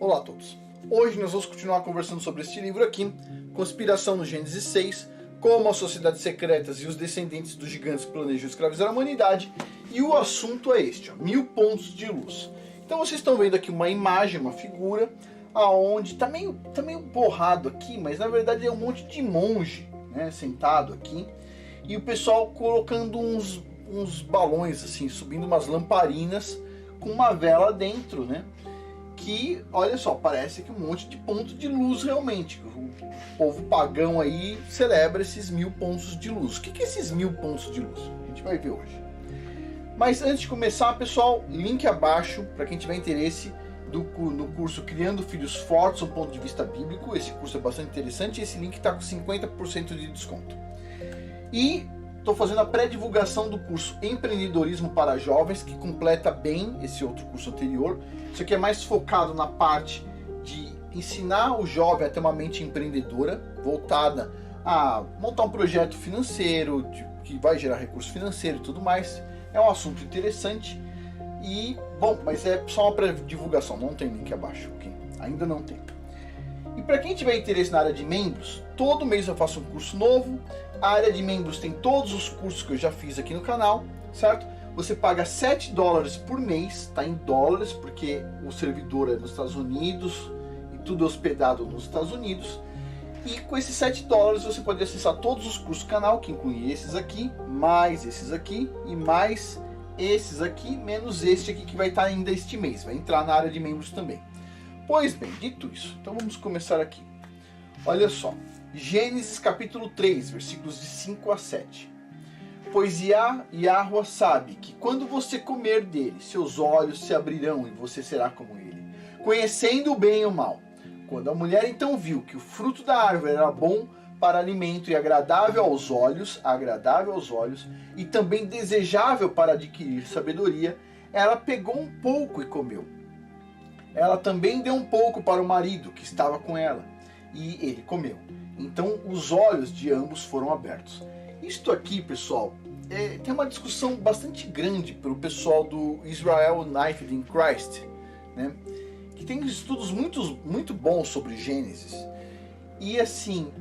Olá a todos. Hoje nós vamos continuar conversando sobre este livro aqui, Conspiração no Gênesis 6, como as sociedades secretas e os descendentes dos gigantes planejam escravizar a humanidade, e o assunto é este, 1000 pontos de luz. Então vocês estão vendo aqui uma imagem, uma figura, aonde tá meio borrado aqui, mas na verdade é um monte de monge, né, sentado aqui, e o pessoal colocando uns balões assim, subindo umas lamparinas com uma vela dentro, né? Que, olha só, parece que um monte de ponto de luz realmente. O povo pagão aí celebra esses 1000 pontos de luz. O que é esses 1000 pontos de luz? A gente vai ver hoje. Mas antes de começar, pessoal, link abaixo para quem tiver interesse no curso Criando Filhos Fortes do ponto de vista bíblico. Esse curso é bastante interessante e esse link está com 50% de desconto. E estou fazendo a pré-divulgação do curso Empreendedorismo para Jovens, que completa bem esse outro curso anterior. Isso aqui é mais focado na parte de ensinar o jovem a ter uma mente empreendedora, voltada a montar um projeto financeiro, que vai gerar recurso financeiro e tudo mais. É um assunto interessante. E, bom, mas é só uma pré-divulgação, não tem link abaixo, ok? Ainda não tem. E para quem tiver interesse na área de membros, todo mês eu faço um curso novo. A área de membros tem todos os cursos que eu já fiz aqui no canal, certo? Você paga $7 por mês, tá em dólares, porque o servidor é nos Estados Unidos e tudo é hospedado nos Estados Unidos. E com esses $7 você pode acessar todos os cursos do canal, que incluem esses aqui, mais esses aqui e mais esses aqui, menos este aqui que vai estar ainda este mês, vai entrar na área de membros também. Pois bem, dito isso, então vamos começar aqui. Olha só, Gênesis capítulo 3, versículos de 5 a 7. Pois Yahweh sabe que quando você comer dele, seus olhos se abrirão e você será como ele, conhecendo o bem e o mal. Quando a mulher então viu que o fruto da árvore era bom para alimento e agradável aos olhos, e também desejável para adquirir sabedoria, ela pegou um pouco e comeu. Ela também deu um pouco para o marido que estava com ela, e ele comeu. Então os olhos de ambos foram abertos. Isto aqui, pessoal, tem uma discussão bastante grande pelo pessoal do Israel United in Christ, né? Que tem estudos muito bons sobre Gênesis. E assim,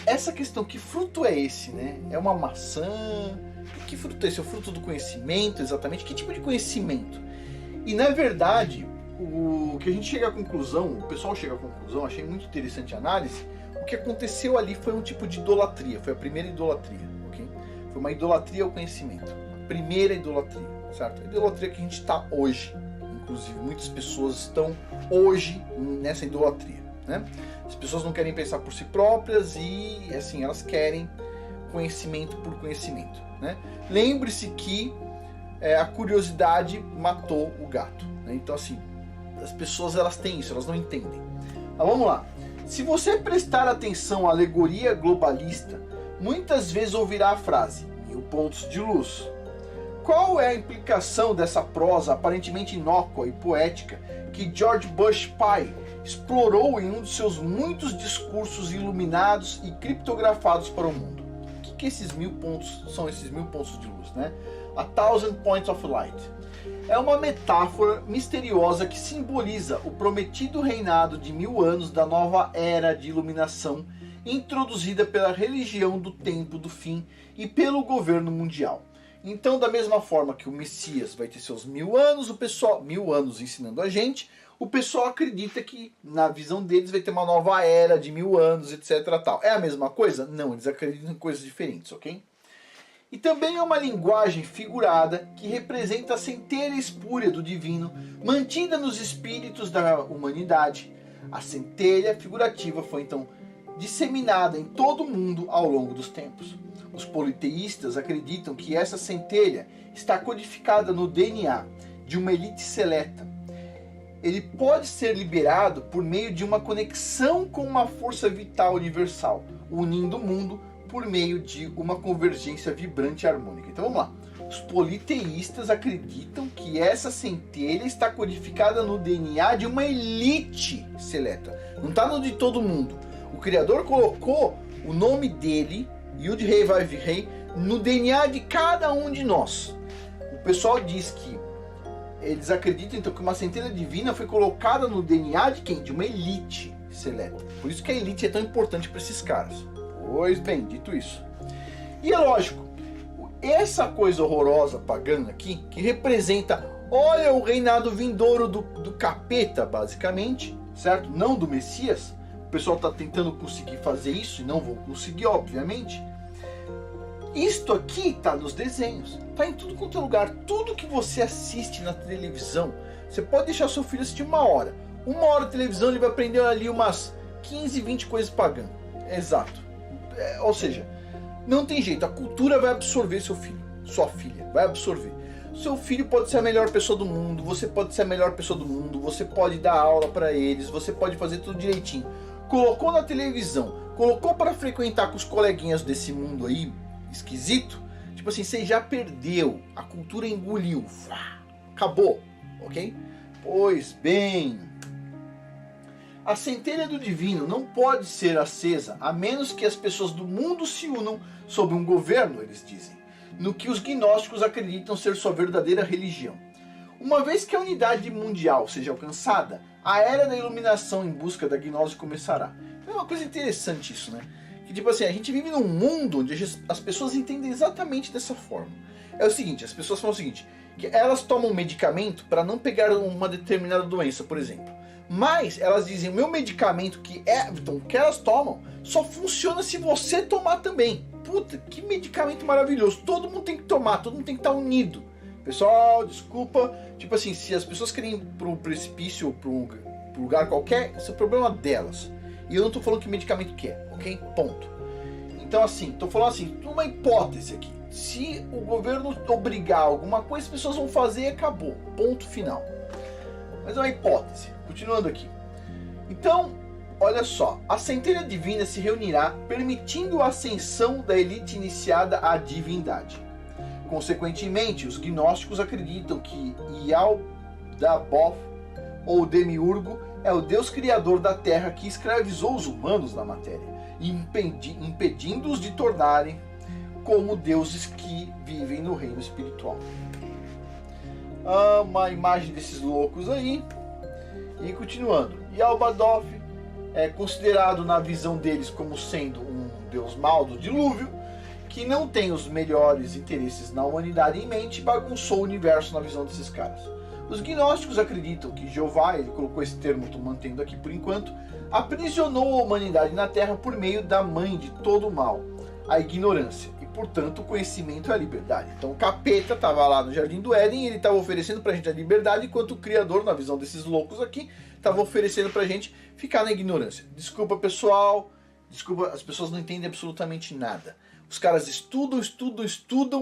essa questão, que fruto é esse, né? É uma maçã? Que fruto é esse? É o fruto do conhecimento, exatamente? Que tipo de conhecimento? E na verdade, o que a gente chega à conclusão, o pessoal chega à conclusão, achei muito interessante a análise, o que aconteceu ali foi um tipo de idolatria, foi a primeira idolatria, ok? Foi uma idolatria ao conhecimento, a primeira idolatria, certo? A idolatria que a gente está hoje, inclusive muitas pessoas estão hoje nessa idolatria, né? As pessoas não querem pensar por si próprias e, assim, elas querem conhecimento por conhecimento, né? Lembre-se que a curiosidade matou o gato, né? Então, assim, as pessoas elas têm isso, elas não entendem. Mas vamos lá. Se você prestar atenção à alegoria globalista, muitas vezes ouvirá a frase 1000 pontos de luz. Qual é a implicação dessa prosa aparentemente inócua e poética que George Bush pai explorou em um dos seus muitos discursos iluminados e criptografados para o mundo? O que esses 1000 pontos são, esses 1000 pontos de luz, né? A thousand points of light. É uma metáfora misteriosa que simboliza o prometido reinado de 1000 anos da nova era de iluminação introduzida pela religião do tempo do fim e pelo governo mundial. Então, da mesma forma que o Messias vai ter seus 1000 anos, 1000 anos ensinando a gente, o pessoal acredita que, na visão deles, vai ter uma nova era de 1000 anos, etc. Tal. É a mesma coisa? Não, eles acreditam em coisas diferentes, ok? E também é uma linguagem figurada que representa a centelha espúria do divino mantida nos espíritos da humanidade. A centelha figurativa foi então disseminada em todo o mundo ao longo dos tempos. Os politeístas acreditam que essa centelha está codificada no DNA de uma elite seleta. Ele pode ser liberado por meio de uma conexão com uma força vital universal, unindo o mundo por meio de uma convergência vibrante e harmônica. Então vamos lá. Os politeístas acreditam que essa centelha está codificada no DNA de uma elite seleta. Não está no de todo mundo. O Criador colocou o nome dele, Yud Rei Vav Rei, no DNA de cada um de nós. O pessoal diz que eles acreditam então que uma centelha divina foi colocada no DNA de quem? De uma elite seleta. Por isso que a elite é tão importante para esses caras. Pois bem, dito isso. E é lógico, essa coisa horrorosa pagã aqui, que representa, olha, o reinado vindouro do capeta, basicamente, certo? Não do Messias. O pessoal está tentando conseguir fazer isso e não vão conseguir, obviamente. Isto aqui está nos desenhos, está em tudo quanto é lugar. Tudo que você assiste na televisão, você pode deixar seu filho assistir 1 hora. 1 hora de televisão, ele vai aprender ali umas 15, 20 coisas pagãs. Exato. Ou seja, não tem jeito, a cultura vai absorver seu filho, sua filha, vai absorver. Seu filho pode ser a melhor pessoa do mundo, você pode ser a melhor pessoa do mundo, você pode dar aula para eles, você pode fazer tudo direitinho. Colocou na televisão, colocou para frequentar com os coleguinhas desse mundo aí, esquisito, tipo assim, você já perdeu, a cultura engoliu, acabou, ok? Pois bem, a centelha do divino não pode ser acesa a menos que as pessoas do mundo se unam sob um governo, eles dizem, no que os gnósticos acreditam ser sua verdadeira religião. Uma vez que a unidade mundial seja alcançada, a era da iluminação em busca da gnose começará. É uma coisa interessante isso, né? Que tipo assim, a gente vive num mundo onde as pessoas entendem exatamente dessa forma. É o seguinte, as pessoas falam o seguinte, que elas tomam medicamento para não pegar uma determinada doença, por exemplo. Mas elas dizem, o meu medicamento que elas tomam só funciona se você tomar também. Puta, que medicamento maravilhoso. Todo mundo tem que tomar, todo mundo tem que estar unido. Pessoal, desculpa, tipo assim, se as pessoas querem ir para um precipício ou para um lugar qualquer, esse é o problema delas. E eu não estou falando que medicamento que é, ok? Ponto. Então assim, estou falando assim, uma hipótese aqui. Se o governo obrigar alguma coisa, as pessoas vão fazer e acabou. Ponto final. Mas é uma hipótese. Continuando aqui. Então, olha só. A centelha divina se reunirá, permitindo a ascensão da elite iniciada à divindade. Consequentemente, os gnósticos acreditam que Yaldabaoth, ou Demiurgo, é o Deus criador da Terra que escravizou os humanos na matéria, impedindo-os de tornarem como deuses que vivem no reino espiritual. Uma imagem desses loucos aí. E continuando. Yaldabaoth é considerado na visão deles como sendo um deus mau do dilúvio, que não tem os melhores interesses na humanidade em mente e bagunçou o universo na visão desses caras. Os gnósticos acreditam que Jeová, ele colocou esse termo, estou mantendo aqui por enquanto, aprisionou a humanidade na Terra por meio da mãe de todo o mal, a ignorância, e portanto o conhecimento é a liberdade. Então o capeta estava lá no Jardim do Éden e ele estava oferecendo pra gente a liberdade, enquanto o Criador, na visão desses loucos aqui, estava oferecendo pra gente ficar na ignorância. Desculpa pessoal, desculpa, as pessoas não entendem absolutamente nada. Os caras estudam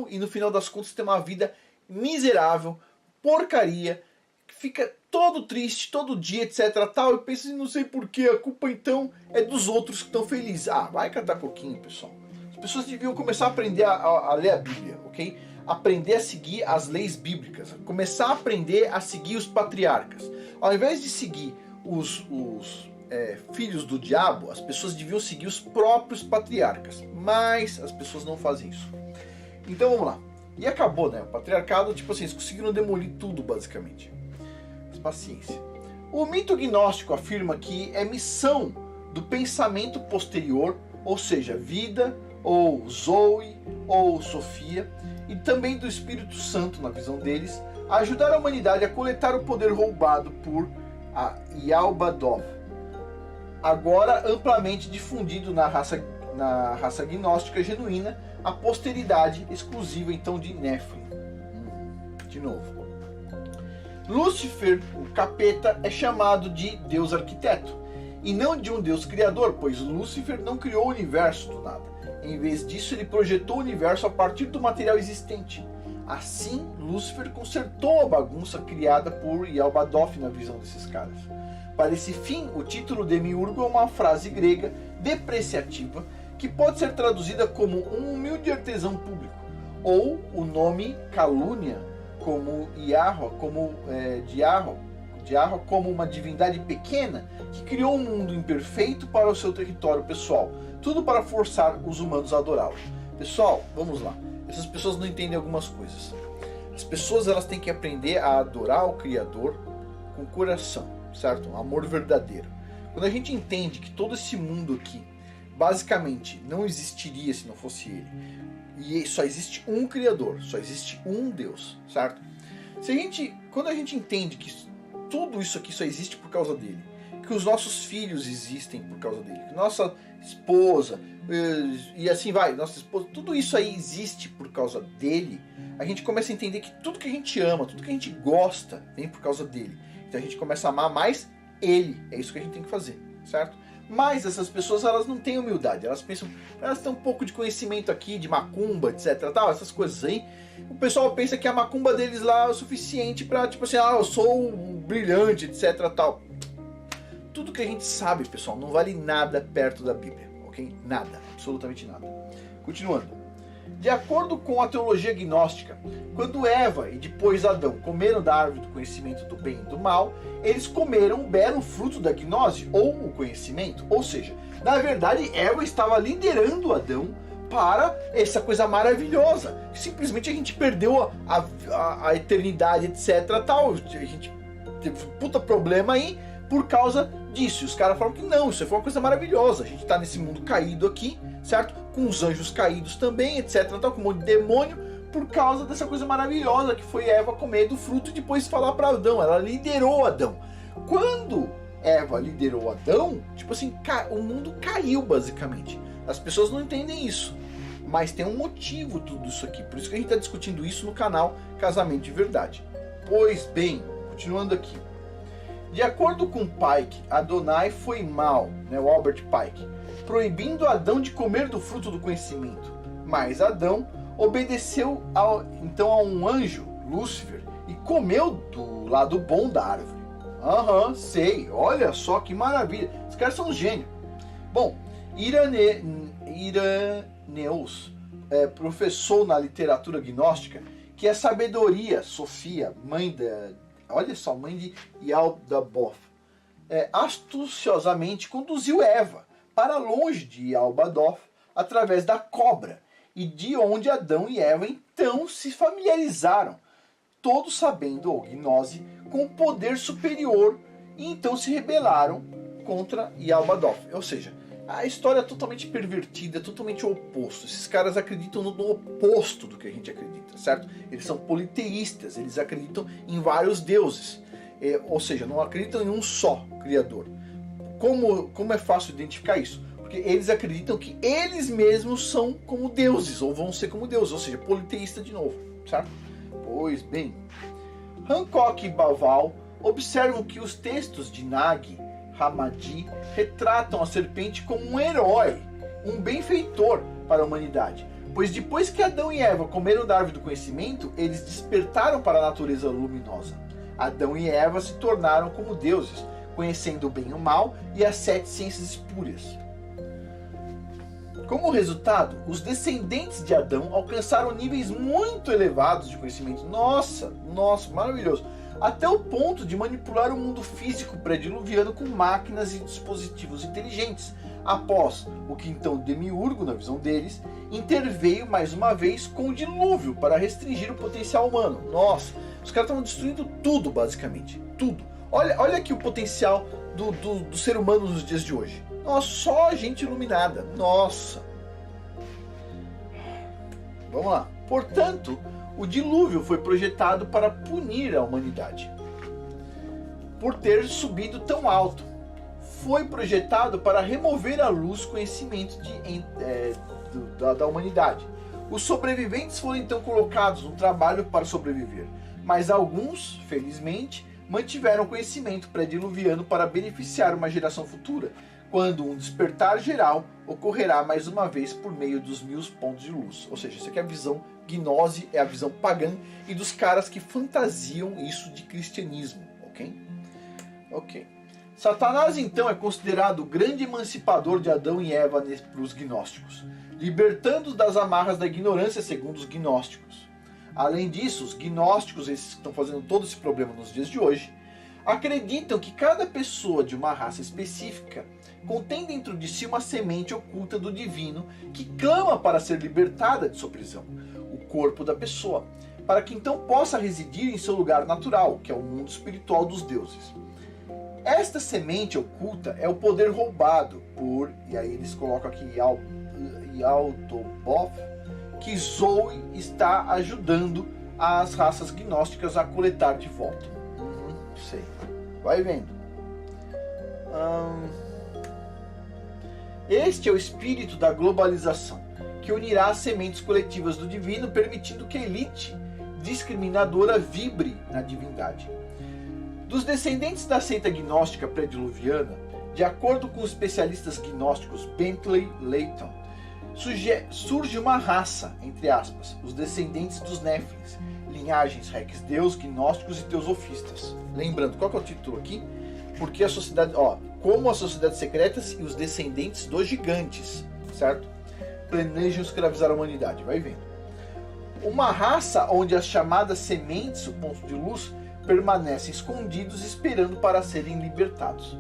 e no final das contas tem uma vida miserável, porcaria, fica todo triste, todo dia, etc. Tal. Eu penso, não sei porquê, a culpa então é dos outros que estão felizes. Ah, vai catar coquinho, pessoal. As pessoas deviam começar a aprender a ler a Bíblia, ok? Aprender a seguir as leis bíblicas, começar a aprender a seguir os patriarcas. Ao invés de seguir os filhos do diabo, as pessoas deviam seguir os próprios patriarcas, mas as pessoas não fazem isso. Então vamos lá. E acabou, né? O patriarcado, tipo assim, eles conseguiram demolir tudo, basicamente. Mas paciência. O mito gnóstico afirma que é missão do pensamento posterior, ou seja, vida, ou Zoe, ou Sofia, e também do Espírito Santo, na visão deles, a ajudar a humanidade a coletar o poder roubado por Yaldabaoth, agora amplamente difundido na raça gnóstica genuína, a posteridade exclusiva então de Nephilim. De novo. Lúcifer, o capeta, é chamado de Deus arquiteto, e não de um Deus criador, pois Lúcifer não criou o universo do nada. Em vez disso, ele projetou o universo a partir do material existente. Assim, Lúcifer consertou a bagunça criada por Yaldabaoth na visão desses caras. Para esse fim, o título Demiurgo é uma frase grega depreciativa que pode ser traduzida como um humilde artesão público, ou o nome calúnia como Diarro, como uma divindade pequena que criou um mundo imperfeito para o seu território pessoal, tudo para forçar os humanos a adorá-lo. Pessoal, vamos lá. Essas pessoas não entendem algumas coisas. As pessoas elas têm que aprender a adorar o Criador com o coração, certo? Um amor verdadeiro. Quando a gente entende que todo esse mundo aqui, basicamente, não existiria se não fosse Ele, e só existe um Criador, só existe um Deus, certo? Quando a gente entende que tudo isso aqui só existe por causa dele, que os nossos filhos existem por causa dele, que nossa esposa, e assim vai, nossa esposa, tudo isso aí existe por causa dele, a gente começa a entender que tudo que a gente ama, tudo que a gente gosta, vem por causa dele. Então a gente começa a amar mais ele, é isso que a gente tem que fazer, certo? Mas essas pessoas, elas não têm humildade, elas pensam, elas têm um pouco de conhecimento aqui, de macumba, etc, tal, essas coisas aí. O pessoal pensa que a macumba deles lá é o suficiente pra, tipo assim, eu sou um brilhante, etc, tal. Tudo que a gente sabe, pessoal, não vale nada perto da Bíblia, ok? Nada, absolutamente nada. Continuando. De acordo com a teologia gnóstica, quando Eva e depois Adão comeram da árvore do conhecimento do bem e do mal, eles comeram o belo fruto da gnose, ou o conhecimento. Ou seja, na verdade, Eva estava liderando Adão para essa coisa maravilhosa. Simplesmente a gente perdeu a eternidade, etc. Tal. A gente teve um puta problema aí por causa disso. E os caras falam que não, isso foi uma coisa maravilhosa. A gente está nesse mundo caído aqui, certo? Com os anjos caídos também, etc. Tal, com um monte de demônio, por causa dessa coisa maravilhosa que foi Eva comer do fruto e depois falar para Adão. Ela liderou Adão. Quando Eva liderou Adão, tipo assim, o mundo caiu basicamente. As pessoas não entendem isso. Mas tem um motivo tudo isso aqui. Por isso que a gente está discutindo isso no canal Casamento de Verdade. Pois bem, continuando aqui. De acordo com Pike, Adonai foi mal, né, o Albert Pike, proibindo Adão de comer do fruto do conhecimento. Mas Adão obedeceu então a um anjo, Lúcifer, e comeu do lado bom da árvore. Sei, olha só que maravilha. Os caras são um gênio. Bom, Ireneus professou na literatura gnóstica que a sabedoria, Sofia, mãe de Yaldabaoth, astuciosamente conduziu Eva para longe de Yaldabaoth através da cobra, e de onde Adão e Eva então se familiarizaram, todos sabendo, ou gnose, com o poder superior, e então se rebelaram contra Yaldabaoth. Ou seja, a história é totalmente pervertida, totalmente o oposto. Esses caras acreditam no oposto do que a gente acredita, certo? Eles são politeístas, eles acreditam em vários deuses. Ou seja, não acreditam em um só Criador. Como é fácil identificar isso? Porque eles acreditam que eles mesmos são como deuses, ou vão ser como deuses, ou seja, politeísta de novo, certo? Pois bem, Hancock e Baval observam que os textos de Nag Hammadi retratam a serpente como um herói, um benfeitor para a humanidade. Pois depois que Adão e Eva comeram da árvore do conhecimento, eles despertaram para a natureza luminosa. Adão e Eva se tornaram como deuses, conhecendo o bem e o mal e as 7 ciências espúrias. Como resultado, os descendentes de Adão alcançaram níveis muito elevados de conhecimento. Nossa, maravilhoso! Até o ponto de manipular o mundo físico pré-diluviano com máquinas e dispositivos inteligentes, após o que então Demiurgo, na visão deles, interveio mais uma vez com o dilúvio para restringir o potencial humano. Nossa, os caras estavam destruindo tudo, basicamente, tudo. Olha aqui o potencial do ser humano nos dias de hoje. Nossa, só gente iluminada, nossa. Vamos lá. Portanto, o dilúvio foi projetado para punir a humanidade por ter subido tão alto. Foi projetado para remover à luz conhecimento da humanidade. Os sobreviventes foram então colocados no trabalho para sobreviver, mas alguns, felizmente, mantiveram conhecimento pré-diluviano para beneficiar uma geração futura, quando um despertar geral ocorrerá mais uma vez por meio dos 1000 pontos de luz. Ou seja, isso aqui é a visão gnose, é a visão pagã e dos caras que fantasiam isso de cristianismo, ok? Satanás então é considerado o grande emancipador de Adão e Eva para os gnósticos, libertando-os das amarras da ignorância segundo os gnósticos. Além disso, os gnósticos, esses que estão fazendo todo esse problema nos dias de hoje, acreditam que cada pessoa de uma raça específica contém dentro de si uma semente oculta do divino que clama para ser libertada de sua prisão, o corpo da pessoa. para que então possa residir em seu lugar natural, que é o mundo espiritual dos deuses. Esta semente oculta é o poder roubado por, e aí eles colocam aqui Yaldabaoth, que Zoe está ajudando as raças gnósticas a coletar de volta. Sei. Vai vendo. Este é o espírito da globalização, que unirá as sementes coletivas do divino, permitindo que a elite discriminadora vibre na divindade. Dos descendentes da seita gnóstica pré-diluviana, de acordo com os especialistas gnósticos Bentley Layton, surge uma raça, entre aspas, os descendentes dos Néfilins, linhagens Rex-Deus, gnósticos e teosofistas. Lembrando, qual que é o título aqui? Porque a sociedade, como as sociedades secretas e os descendentes dos gigantes, certo? Planejam escravizar a humanidade, vai vendo. Uma raça onde as chamadas sementes, o ponto de luz, permanecem escondidos esperando para serem libertados.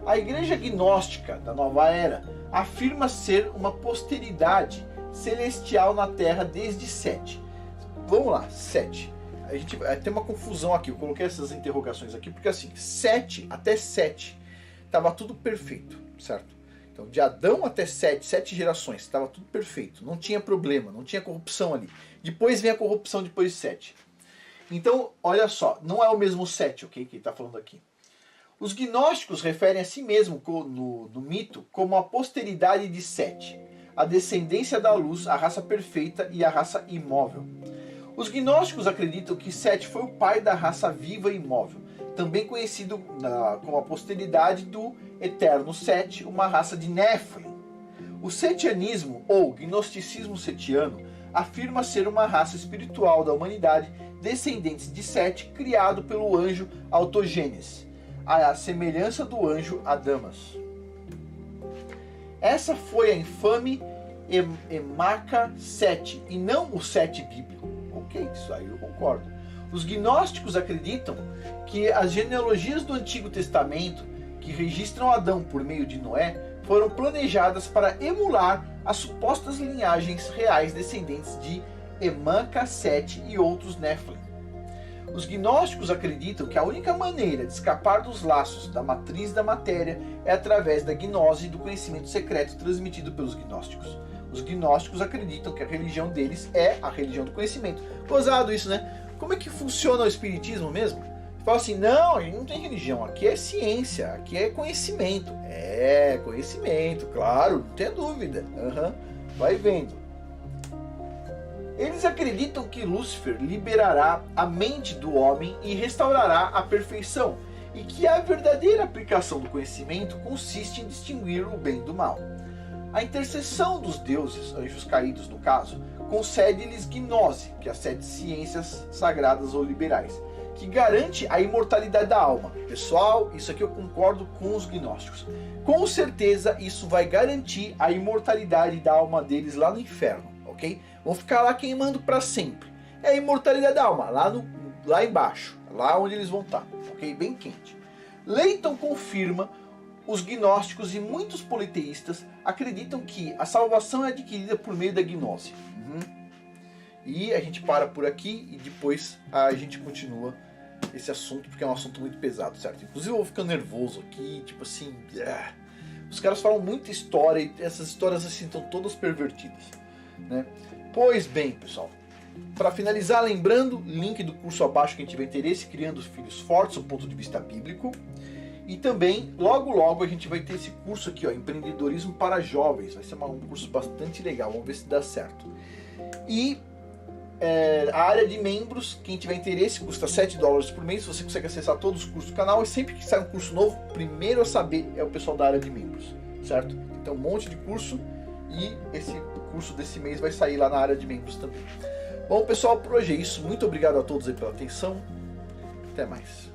A igreja gnóstica da nova era afirma ser uma posteridade celestial na Terra desde Sete. Vamos lá, Sete. A gente tem uma confusão aqui, eu coloquei essas interrogações aqui, porque assim, até 7, estava tudo perfeito, certo? Então, de Adão até 7 gerações, estava tudo perfeito, não tinha problema, não tinha corrupção ali. Depois vem a corrupção depois de 7. Então, olha só, não é o mesmo 7, ok, que ele está falando aqui. Os gnósticos referem a si mesmo no mito como a posteridade de Sete, a descendência da luz, a raça perfeita e a raça imóvel. Os gnósticos acreditam que Sete foi o pai da raça viva e imóvel, também conhecido como a posteridade do eterno Sete, uma raça de Néfilin. O setianismo, ou gnosticismo setiano, afirma ser uma raça espiritual da humanidade, descendentes de Sete, criado pelo anjo Autogênese, à semelhança do anjo Adamas. Essa foi a infame Emaca 7, e não o 7 bíblico. Ok, isso aí eu concordo. Os gnósticos acreditam que as genealogias do Antigo Testamento, que registram Adão por meio de Noé, foram planejadas para emular as supostas linhagens reais descendentes de Emaca 7 e outros Néfilin. Os gnósticos acreditam que a única maneira de escapar dos laços da matriz da matéria é através da gnose e do conhecimento secreto transmitido pelos gnósticos. Os gnósticos acreditam que a religião deles é a religião do conhecimento. Gozado isso, né? Como é que funciona o espiritismo mesmo? Fala assim, não, a gente não tem religião, aqui é ciência, aqui é conhecimento. É, conhecimento, claro, não tem dúvida. Vai vendo. Eles acreditam que Lúcifer liberará a mente do homem e restaurará a perfeição, e que a verdadeira aplicação do conhecimento consiste em distinguir o bem do mal. A intercessão dos deuses, anjos caídos no caso, concede-lhes gnose, que é a 7 ciências sagradas ou liberais, que garante a imortalidade da alma. Pessoal, isso aqui eu concordo com os gnósticos. Com certeza isso vai garantir a imortalidade da alma deles lá no inferno, ok? Vão ficar lá queimando para sempre. É a imortalidade da alma, lá embaixo, lá onde eles vão estar, ok? Bem quente. Layton confirma. Os gnósticos e muitos politeístas acreditam que a salvação é adquirida por meio da gnose. E a gente para por aqui e depois a gente continua esse assunto, porque é um assunto muito pesado, certo? Inclusive eu vou ficando nervoso aqui, tipo assim... Os caras falam muita história e essas histórias assim estão todas pervertidas, né? Pois bem, pessoal, para finalizar, lembrando, link do curso abaixo quem tiver interesse, Criando os Filhos Fortes, do ponto de vista bíblico. E também, logo a gente vai ter esse curso aqui, ó, Empreendedorismo para Jovens. Vai ser um curso bastante legal, vamos ver se dá certo. E a área de membros, quem tiver interesse, custa $7 por mês. Você consegue acessar todos os cursos do canal. E sempre que sai um curso novo, primeiro a saber é o pessoal da área de membros, certo? Então um monte de curso e esse curso desse mês vai sair lá na área de membros também. Bom, pessoal, por hoje é isso. Muito obrigado a todos aí pela atenção. Até mais.